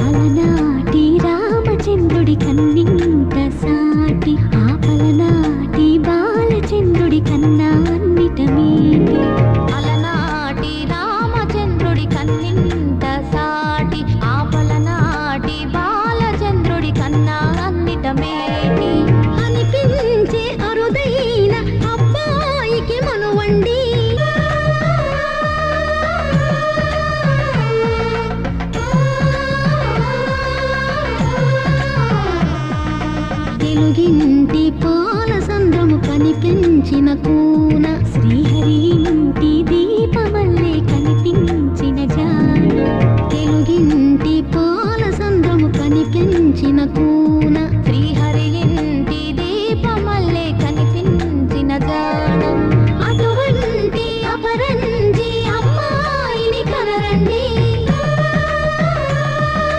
అలనాటి రామచంద్రుడి కన్నింత సాటి ఆ పలనాటి బాలచంద్రుడి కన్నా అన్నిట మేటి అలనాటి రామచంద్రుడి కన్నింత సాటి ఆ పలనాటి బాలచంద్రుడి కన్నా అన్నిట మేటి అనిపించే అరుదైన అబ్బాయికి మనువండి తెలుగింటి పాల సంద్రము కనిపించిన కూన శ్రీహరి